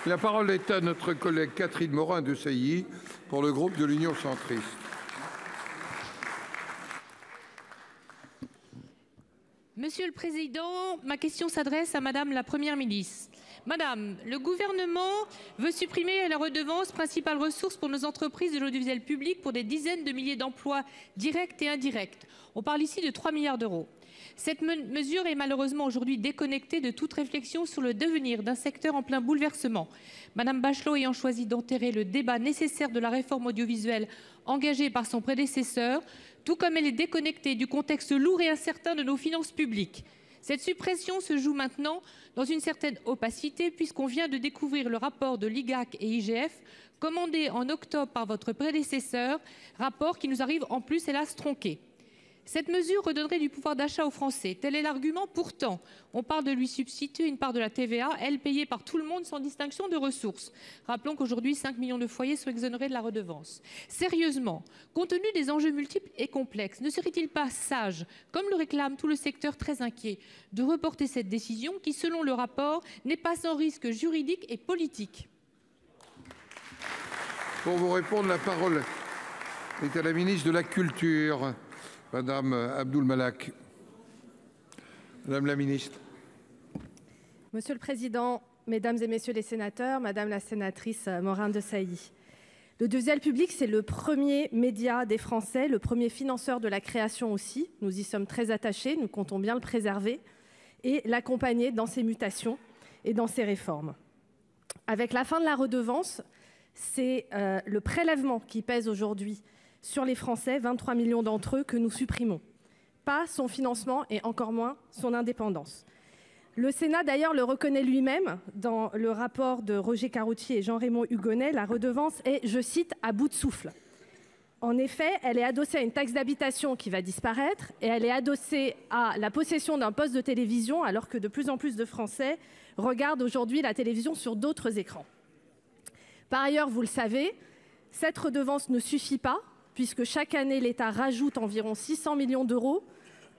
La parole est à notre collègue Catherine Morin-Desailly pour le groupe de l'Union centriste. Monsieur le Président, ma question s'adresse à Madame la Première ministre. Madame, le gouvernement veut supprimer la redevance, principale ressource pour nos entreprises de l'audiovisuel public, pour des dizaines de milliers d'emplois directs et indirects. On parle ici de 3 milliards d'euros. Cette mesure est malheureusement aujourd'hui déconnectée de toute réflexion sur le devenir d'un secteur en plein bouleversement. Madame Bachelot ayant choisi d'enterrer le débat nécessaire de la réforme audiovisuelle engagée par son prédécesseur, tout comme elle est déconnectée du contexte lourd et incertain de nos finances publiques. Cette suppression se joue maintenant dans une certaine opacité puisqu'on vient de découvrir le rapport de l'IGAC et IGF commandé en octobre par votre prédécesseur, rapport qui nous arrive en plus hélas tronqué. Cette mesure redonnerait du pouvoir d'achat aux Français. Tel est l'argument. Pourtant, on parle de lui substituer une part de la TVA, elle payée par tout le monde sans distinction de ressources. Rappelons qu'aujourd'hui, 5 millions de foyers sont exonérés de la redevance. Sérieusement, compte tenu des enjeux multiples et complexes, ne serait-il pas sage, comme le réclame tout le secteur très inquiet, de reporter cette décision qui, selon le rapport, n'est pas sans risque juridique et politique? Pour vous répondre, la parole est à la ministre de la Culture. Madame Abdul Malak. Madame la ministre. Monsieur le Président, Mesdames et Messieurs les sénateurs, Madame la sénatrice Morin-Desailly, l'audiovisuel public, c'est le premier média des Français, le premier financeur de la création aussi. Nous y sommes très attachés, nous comptons bien le préserver et l'accompagner dans ses mutations et dans ses réformes. Avec la fin de la redevance, c'est le prélèvement qui pèse aujourd'hui sur les Français, 23 millions d'entre eux, que nous supprimons. Pas son financement et encore moins son indépendance. Le Sénat d'ailleurs le reconnaît lui-même dans le rapport de Roger Karoutchi et Jean-Raymond Hugonet, la redevance est, je cite, à bout de souffle. En effet, elle est adossée à une taxe d'habitation qui va disparaître et elle est adossée à la possession d'un poste de télévision alors que de plus en plus de Français regardent aujourd'hui la télévision sur d'autres écrans. Par ailleurs, vous le savez, cette redevance ne suffit pas puisque chaque année, l'État rajoute environ 600 millions d'euros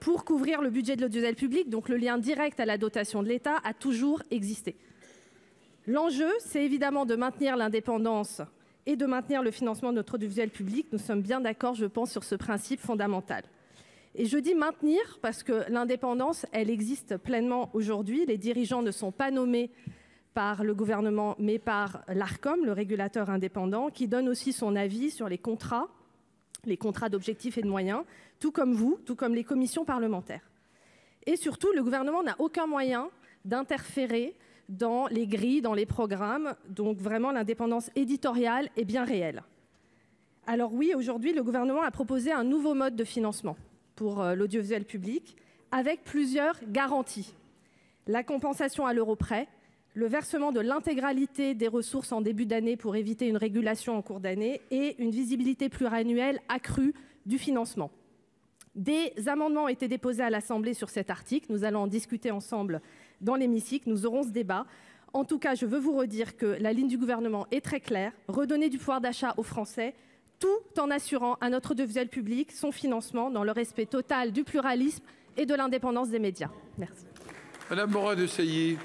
pour couvrir le budget de l'audiovisuel public, donc le lien direct à la dotation de l'État a toujours existé. L'enjeu, c'est évidemment de maintenir l'indépendance et de maintenir le financement de notre audiovisuel public. Nous sommes bien d'accord, je pense, sur ce principe fondamental. Et je dis maintenir parce que l'indépendance, elle existe pleinement aujourd'hui. Les dirigeants ne sont pas nommés par le gouvernement, mais par l'Arcom, le régulateur indépendant, qui donne aussi son avis sur les contrats d'objectifs et de moyens, tout comme vous, tout comme les commissions parlementaires. Et surtout, le gouvernement n'a aucun moyen d'interférer dans les grilles, dans les programmes, donc vraiment l'indépendance éditoriale est bien réelle. Alors oui, aujourd'hui, le gouvernement a proposé un nouveau mode de financement pour l'audiovisuel public, avec plusieurs garanties. La compensation à l'euro près, le versement de l'intégralité des ressources en début d'année pour éviter une régulation en cours d'année et une visibilité pluriannuelle accrue du financement. Des amendements ont été déposés à l'Assemblée sur cet article. Nous allons en discuter ensemble dans l'hémicycle. Nous aurons ce débat. En tout cas, je veux vous redire que la ligne du gouvernement est très claire. Redonner du pouvoir d'achat aux Français, tout en assurant à notre audiovisuel public son financement dans le respect total du pluralisme et de l'indépendance des médias. Merci. Madame Morin-Desailly.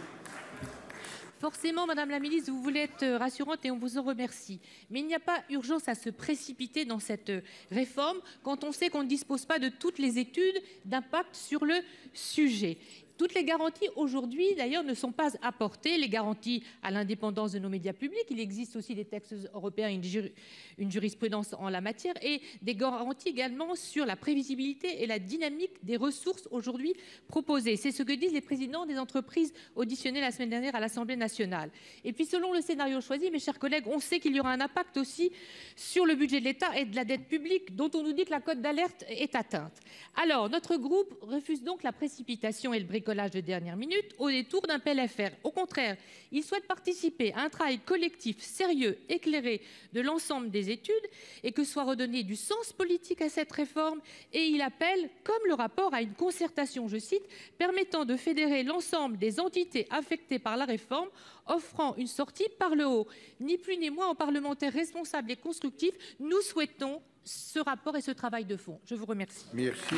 Forcément, Madame la ministre, vous voulez être rassurante et on vous en remercie. Mais il n'y a pas urgence à se précipiter dans cette réforme quand on sait qu'on ne dispose pas de toutes les études d'impact sur le sujet. Toutes les garanties aujourd'hui, d'ailleurs, ne sont pas apportées. Les garanties à l'indépendance de nos médias publics. Il existe aussi des textes européens, une jurisprudence en la matière et des garanties également sur la prévisibilité et la dynamique des ressources aujourd'hui proposées. C'est ce que disent les présidents des entreprises auditionnées la semaine dernière à l'Assemblée nationale. Et puis, selon le scénario choisi, mes chers collègues, on sait qu'il y aura un impact aussi sur le budget de l'État et de la dette publique, dont on nous dit que la cote d'alerte est atteinte. Alors, notre groupe refuse donc la précipitation et le bricolage de dernière minute au détour d'un PLFR. Au contraire, il souhaite participer à un travail collectif, sérieux, éclairé de l'ensemble des études et que soit redonné du sens politique à cette réforme. Et il appelle, comme le rapport, à une concertation, je cite, permettant de fédérer l'ensemble des entités affectées par la réforme, offrant une sortie par le haut. Ni plus ni moins, en parlementaires responsables et constructifs, nous souhaitons ce rapport et ce travail de fond. Je vous remercie. Merci.